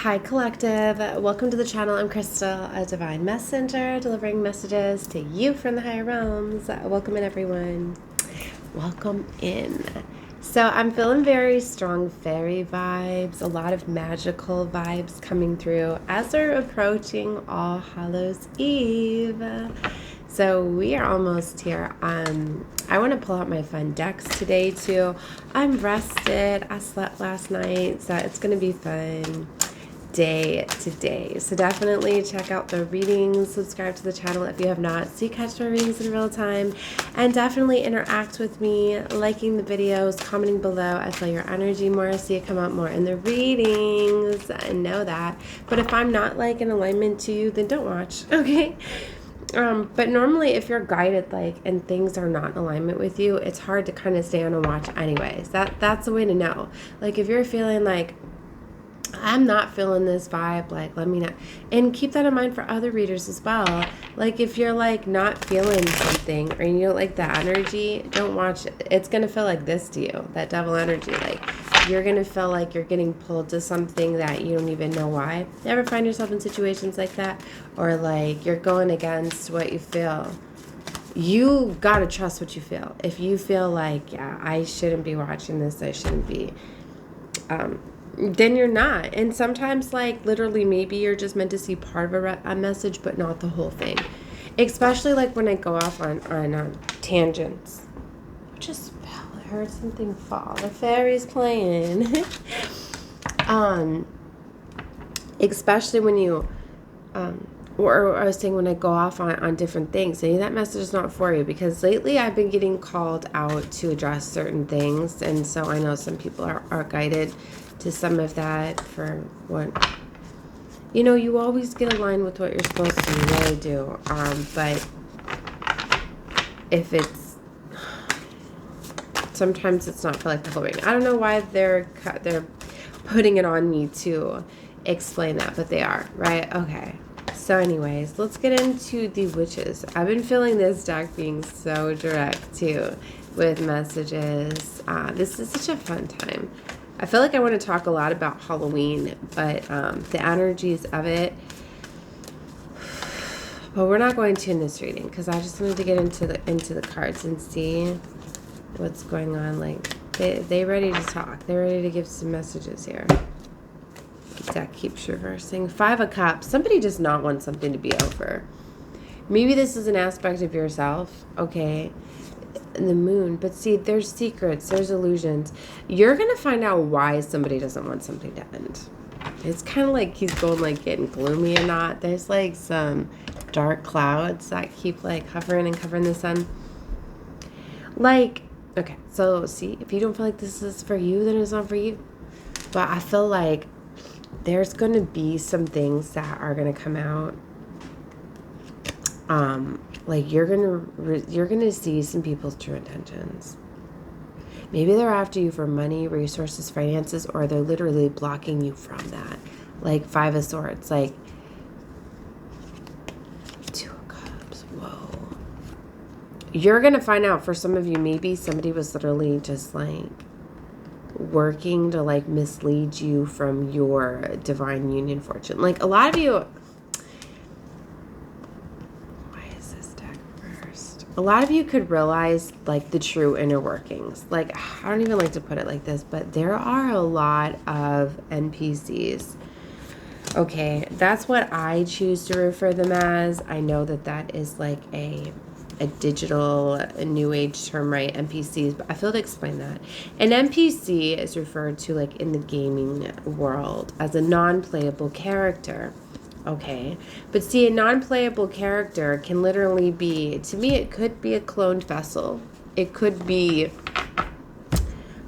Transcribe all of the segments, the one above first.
Hi Collective, welcome to the channel. I'm Crystal, a divine messenger delivering messages to you from the higher realms. Welcome in everyone. Welcome in. So I'm feeling very strong fairy vibes, a lot of magical vibes coming through as we're approaching All Hallows Eve. So we are almost here. I want to pull out my fun decks today too. I'm rested. I slept last night, so it's going to be fun day today. So definitely check out the readings, subscribe to the channel if you have not, so you catch my readings in real time, and definitely interact with me, liking the videos, commenting below. I feel your energy more, so you come out more in the readings. I know that. But if I'm not like in alignment to you, then don't watch, okay? But normally if you're guided and things are not in alignment with you, it's hard to kind of stay on and watch anyways. That's the way to know. Like if you're feeling like I'm not feeling this vibe, let me know. And keep that in mind for other readers as well. Like if you're not feeling something or you don't like the energy, don't watch it. It's going to feel like this to you, that devil energy. You're going to feel like you're getting pulled to something that you don't even know why. You ever find yourself in situations like that? Or you're going against what you feel? You got to trust what you feel. If you feel yeah, I shouldn't be watching this, I shouldn't be, then you're not. And sometimes literally maybe you're just meant to see part of a message but not the whole thing, especially when I go off on tangents. I just fell. I heard something fall. The fairy's playing. Especially when you or I was saying when I go off on different things, maybe that message is not for you, because lately I've been getting called out to address certain things, and so I know some people are guided to some of that for what, you always get aligned with what you're supposed to, you really do. But if it's, sometimes it's not for the whole ring. I don't know why they're putting it on me to explain that, but they are, right? Okay. So anyways, let's get into the witches. I've been feeling this deck being so direct too with messages. This is such a fun time. I feel like I want to talk a lot about Halloween, but the energies of it. But we're not going to in this reading, because I just wanted to get into the cards and see what's going on. They ready to talk. They're ready to give some messages here. Deck keeps reversing. 5 of Cups. Somebody does not want something to be over. Maybe this is an aspect of yourself, okay? The Moon. But see, there's secrets, there's illusions. You're gonna find out why somebody doesn't want something to end. It's kind of like he's going getting gloomy or not. There's some dark clouds that keep hovering and covering the sun. Okay, so see, if you don't feel like this is for you, then it's not for you. But I feel like there's going to be some things that are going to come out. You're going to see some people's true intentions. Maybe they're after you for money, resources, finances, or they're literally blocking you from that. 5 of Swords, 2 of Cups. Whoa. You're going to find out, for some of you, maybe somebody was literally just working to mislead you from your divine union fortune. A lot of you, why is this deck reversed? A lot of you could realize the true inner workings. I don't even like to put it like this, but there are a lot of NPCs. Okay, that's what I choose to refer them as. I know that is a digital, new age term, right? NPCs, but I feel to explain that. An NPC is referred to in the gaming world as a non-playable character. Okay, but see, a non-playable character can literally be, to me, it could be a cloned vessel. It could be,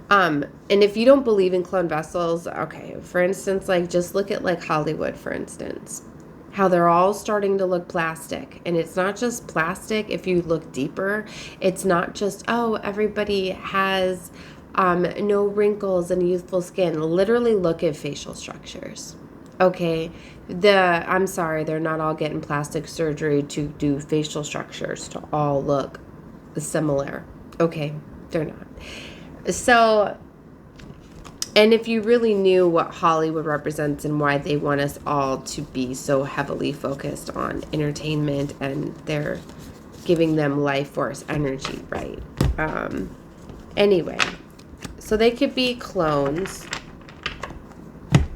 and if you don't believe in cloned vessels, okay, for instance, just look at Hollywood, for instance. How they're all starting to look plastic. And it's not just plastic. If you look deeper, it's not just, oh, everybody has no wrinkles and youthful skin. Literally look at facial structures. Okay, I'm sorry, they're not all getting plastic surgery to do facial structures to all look similar. Okay, they're not. So And if you really knew what Hollywood represents and why they want us all to be so heavily focused on entertainment, and they're giving them life force energy, right? Anyway, so they could be clones.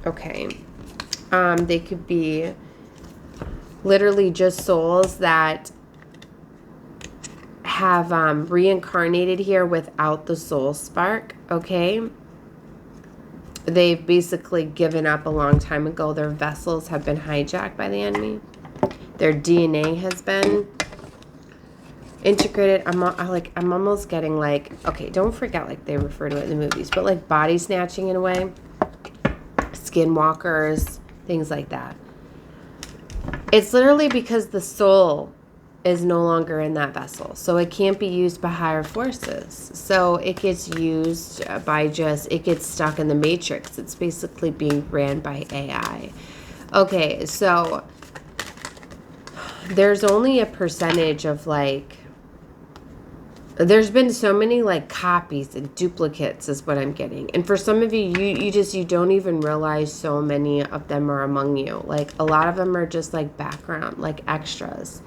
Okay. They could be literally just souls that have reincarnated here without the soul spark, okay? They've basically given up a long time ago. Their vessels have been hijacked by the enemy. Their DNA has been integrated. I'm almost getting like, okay, don't forget, like they refer to it in the movies, but like body snatching in a way, skinwalkers, things like that. It's literally because the soul is no longer in that vessel, so it can't be used by higher forces. So it gets used by it gets stuck in the matrix. It's basically being ran by AI. Okay, so there's only a percentage of like, there's been so many like copies and duplicates is what I'm getting. And for some of you, you don't even realize so many of them are among you. Like a lot of them are just like background, like extras.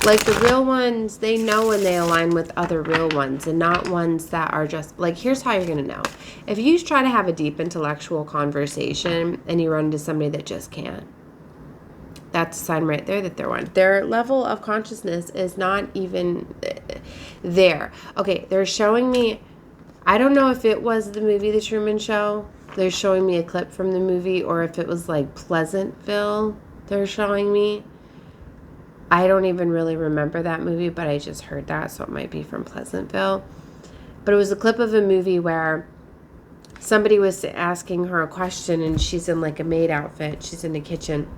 Like the real ones, they know when they align with other real ones, and not ones that are just like, here's how you're going to know. If you try to have a deep intellectual conversation and you run into somebody that just can't, that's a sign right there that they're one. Their level of consciousness is not even there. Okay, they're showing me, I don't know if it was the movie The Truman Show. They're showing me a clip from the movie, or if it was like Pleasantville they're showing me. I don't even really remember that movie, but I just heard that, so it might be from Pleasantville. But it was a clip of a movie where somebody was asking her a question, and she's in like a maid outfit. She's in the kitchen.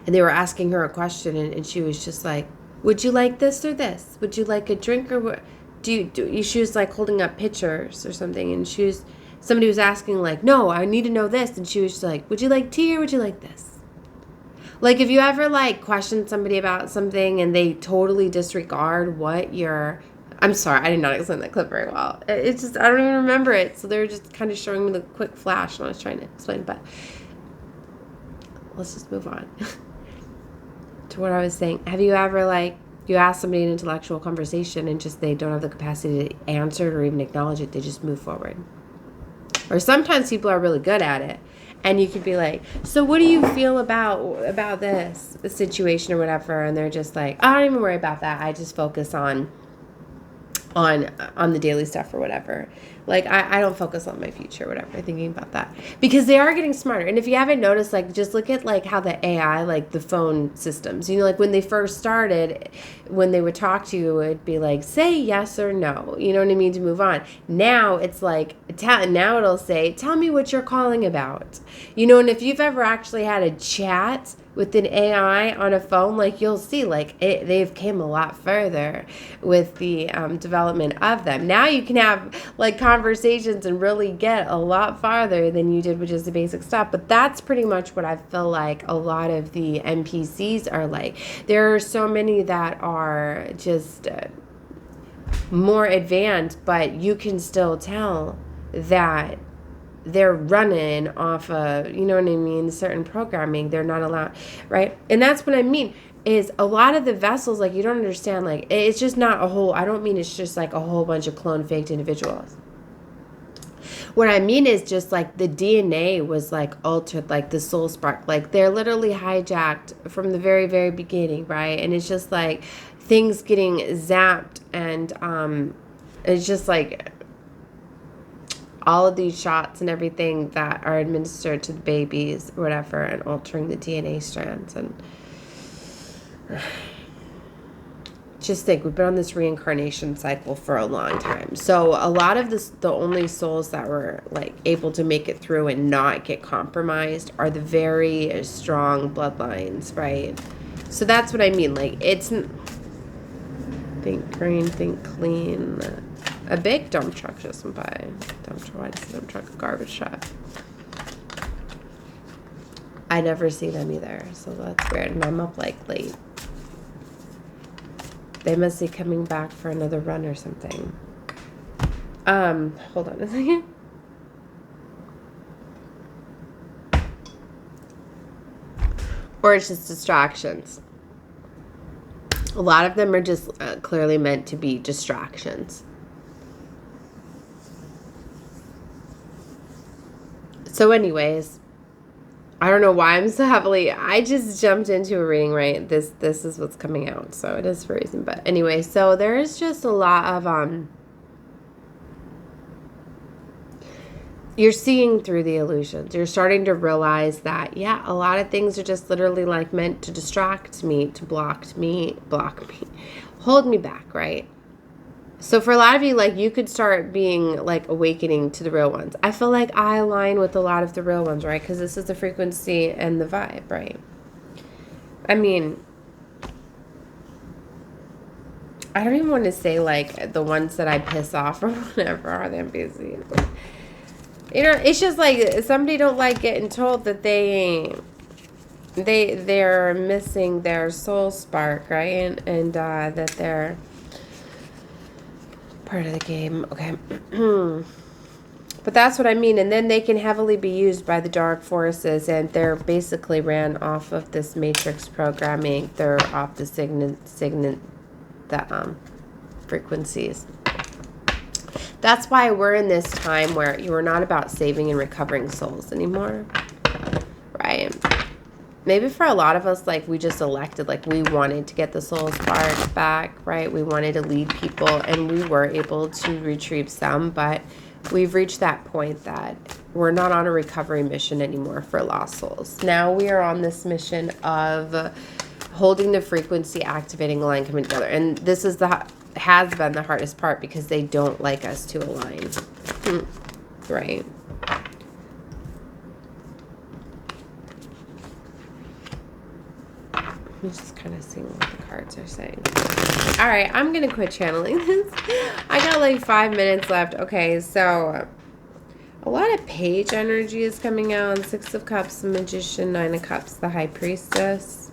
And they were asking her a question, and she was just like, would you like this or this? Would you like a drink or what? She was like holding up pictures or something, and somebody was asking like, no, I need to know this. And she was just like, would you like tea or would you like this? Like, if you ever, like, question somebody about something and they totally disregard what you're... I'm sorry, I did not explain that clip very well. It's just, I don't even remember it. So they were just kind of showing me the quick flash when I was trying to explain. But let's just move on to what I was saying. Have you ever, like, you ask somebody an intellectual conversation and just they don't have the capacity to answer it or even acknowledge it. They just move forward. Or sometimes people are really good at it. And you could be like, so what do you feel about this situation or whatever? And they're just like, I don't even worry about that. I just focus on the daily stuff or whatever. Like, I don't focus on my future or whatever, thinking about that. Because they are getting smarter. And if you haven't noticed, like, just look at, like, how the AI, like, the phone systems, you know, like, when they first started, when they would talk to you, it would be like, say yes or no, you know what I mean, to move on. Now, it's like, now it'll say, tell me what you're calling about. You know, and if you've ever actually had a chat with an AI on a phone, like you'll see, like they've came a lot further with the development of them. Now you can have like conversations and really get a lot farther than you did with just the basic stuff. But that's pretty much what I feel like a lot of the NPCs are like. There are so many that are just more advanced, but you can still tell that they're running off of, you know what I mean, certain programming. They're not allowed, right? And that's what I mean, is a lot of the vessels, like, you don't understand, like, it's just not a whole, I don't mean it's just like a whole bunch of clone faked individuals. What I mean is just like the DNA was like altered, like the soul spark, like they're literally hijacked from the very, very beginning, right? And it's just like things getting zapped, and it's just like all of these shots and everything that are administered to the babies or whatever, and altering the DNA strands. And just think, we've been on this reincarnation cycle for a long time. So a lot of the only souls that were like able to make it through and not get compromised are the very strong bloodlines, right? So that's what I mean. Like, it's think green, think clean. A big dump truck just went by. Why does the dump truck a garbage truck? I never see them either, so that's weird. And I'm up like late. They must be coming back for another run or something. Hold on a second. or it's just distractions. A lot of them are just clearly meant to be distractions. So anyways, I don't know why I'm so heavily, I just jumped into a reading, right? This is what's coming out, so it is for a reason. But anyway, so there's just a lot of, you're seeing through the illusions. You're starting to realize that, yeah, a lot of things are just literally like meant to distract me, to block me, hold me back, right? So for a lot of you, like, you could start being like awakening to the real ones. I feel like I align with a lot of the real ones, right? Because this is the frequency and the vibe, right? I mean, I don't even want to say like the ones that I piss off or whatever are the NPCs. You know, it's just like somebody don't like getting told that they're missing their soul spark, right? And that they're part of the game. Okay. But that's what I mean. And then they can heavily be used by the dark forces, and they're basically ran off of this matrix programming. They're off the frequencies. That's why we're in this time where you are not about saving and recovering souls anymore, right? Maybe for a lot of us, like, we just elected, like, we wanted to get the soul spark back, right? We wanted to lead people, and we were able to retrieve some, but we've reached that point that we're not on a recovery mission anymore for lost souls. Now we are on this mission of holding the frequency, activating a line, coming together. And this is has been the hardest part because they don't like us to align, right? I'm just kind of seeing what the cards are saying. All right, I'm going to quit channeling this. I got like 5 minutes left. Okay, so a lot of page energy is coming out. 6 of Cups, the Magician, 9 of Cups, the High Priestess.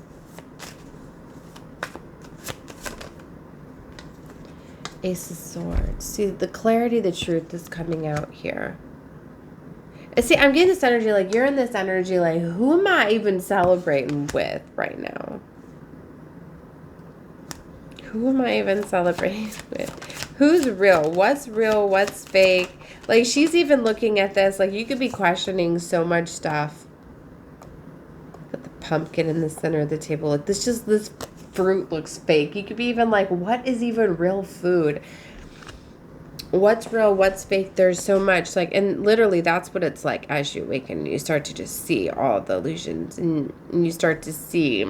Ace of Swords. See, the clarity, the truth is coming out here. And see, I'm getting this energy, like, you're in this energy, like, who am I even celebrating with right now? Who am I even celebrating with? Who's real? What's real? What's fake? Like, she's even looking at this, like, you could be questioning so much stuff. Put the pumpkin in the center of the table. Like, this fruit looks fake. You could be even like, what is even real food? What's real? What's fake? There's so much, like, and literally that's what it's like as you awaken. You start to just see all the illusions, and you start to see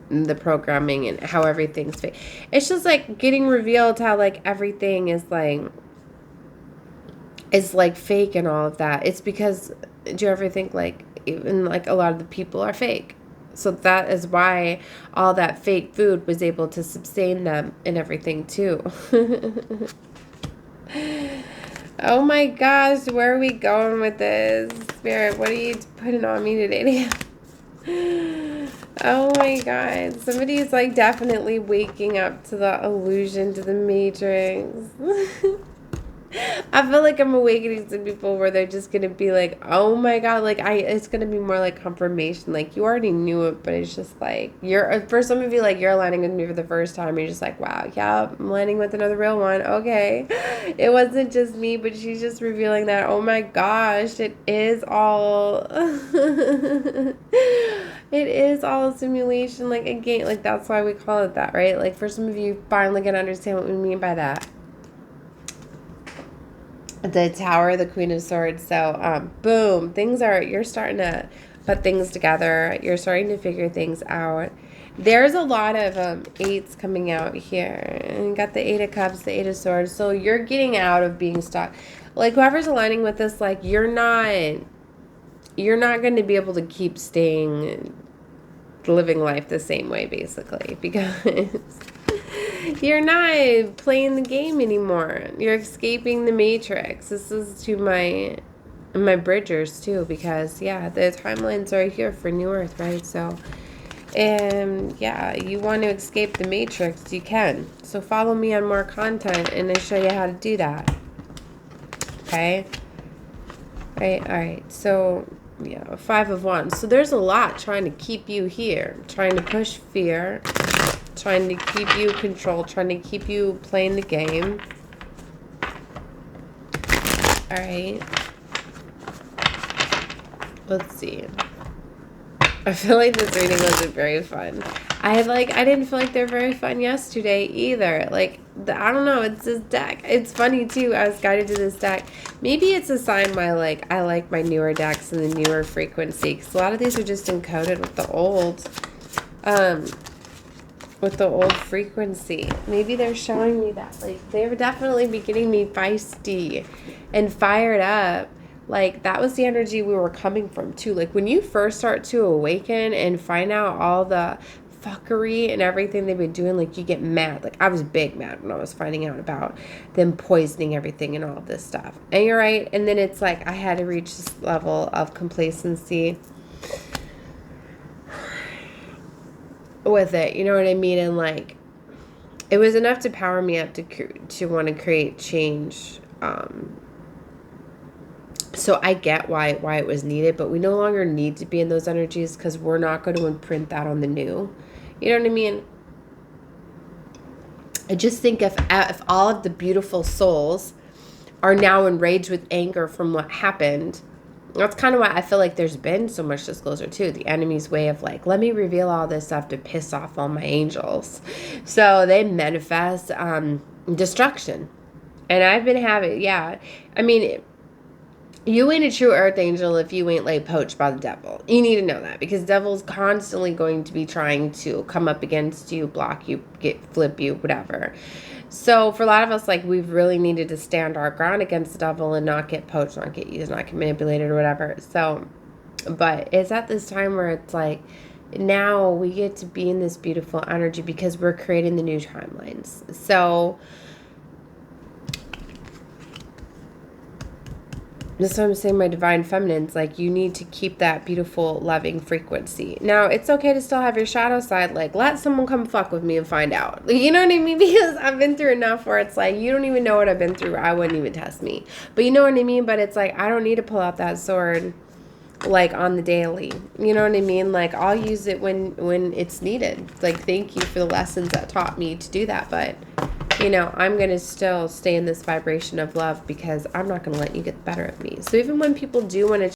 the programming and how everything's fake. It's just like getting revealed how like everything is like fake and all of that. It's because, do you ever think like even like a lot of the people are fake? So that is why all that fake food was able to sustain them and everything too. Oh my gosh, where are we going with this? Spirit, what are you putting on me today? Oh my God, somebody's like definitely waking up to the illusion, to the matrix. I feel like I'm awakening to people where they're just going to be like, oh my God, like it's going to be more like confirmation. Like you already knew it, but it's just like, for some of you, like you're aligning with me for the first time. You're just like, wow, yeah, I'm aligning with another real one. Okay. It wasn't just me, but she's just revealing that, oh my gosh, it is all, it is all a simulation. Like again, like that's why we call it that, right? Like for some of you, finally going to understand what we mean by that. The Tower, the Queen of Swords. So, boom, you're starting to put things together. You're starting to figure things out. There's a lot of eights coming out here. And you got the Eight of Cups, the Eight of Swords. So you're getting out of being stuck. Like whoever's aligning with this, like you're not going to be able to keep living life the same way, basically, because you're not playing the game anymore. You're escaping the matrix. This is to my bridgers too, because yeah, the timelines are here for New Earth, right? So, and yeah, you want to escape the matrix, you can. So follow me on more content, and I show you how to do that. Okay. Right. All right. So Yeah, Five of Wands. So there's a lot trying to keep you here, trying to push fear, trying to keep you controlled, trying to keep you playing the game. All right. Let's see. I feel like this reading wasn't very fun. I didn't feel like they're very fun yesterday either. Like, I don't know, it's this deck. It's funny too, I was guided to this deck. Maybe it's a sign I like my newer decks and the newer frequency, because a lot of these are just encoded with the old frequency. Maybe they're showing me that. Like, they were definitely be getting me feisty and fired up. Like, that was the energy we were coming from, too. Like, when you first start to awaken and find out all the fuckery and everything they've been doing, like, you get mad. Like, I was big mad when I was finding out about them poisoning everything and all of this stuff. And you're right. And then it's like I had to reach this level of complacency with it. You know what I mean? And, like, it was enough to power me up to want to create change. So I get why it was needed, but we no longer need to be in those energies, because we're not going to imprint that on the new. You know what I mean? I just think if all of the beautiful souls are now enraged with anger from what happened, that's kind of why I feel like there's been so much disclosure too. The enemy's way of like, let me reveal all this stuff to piss off all my angels. So they manifest destruction. And I've been having, yeah. I mean, you ain't a true earth angel if you ain't like poached by the devil. You need to know that, because devil's constantly going to be trying to come up against you, block you, flip you, whatever. So for a lot of us, like, we've really needed to stand our ground against the devil and not get poached, not get used, not get manipulated or whatever. So, but it's at this time where it's like, now we get to be in this beautiful energy because we're creating the new timelines. So that's what I'm saying, my divine feminines, like, you need to keep that beautiful, loving frequency. Now, it's okay to still have your shadow side, like, let someone come fuck with me and find out. You know what I mean? Because I've been through enough where it's like, you don't even know what I've been through. I wouldn't even test me. But you know what I mean? But it's like, I don't need to pull out that sword, like, on the daily. You know what I mean? Like, I'll use it when it's needed. Like, thank you for the lessons that taught me to do that. But you know, I'm going to still stay in this vibration of love, because I'm not going to let you get the better of me. So even when people do want to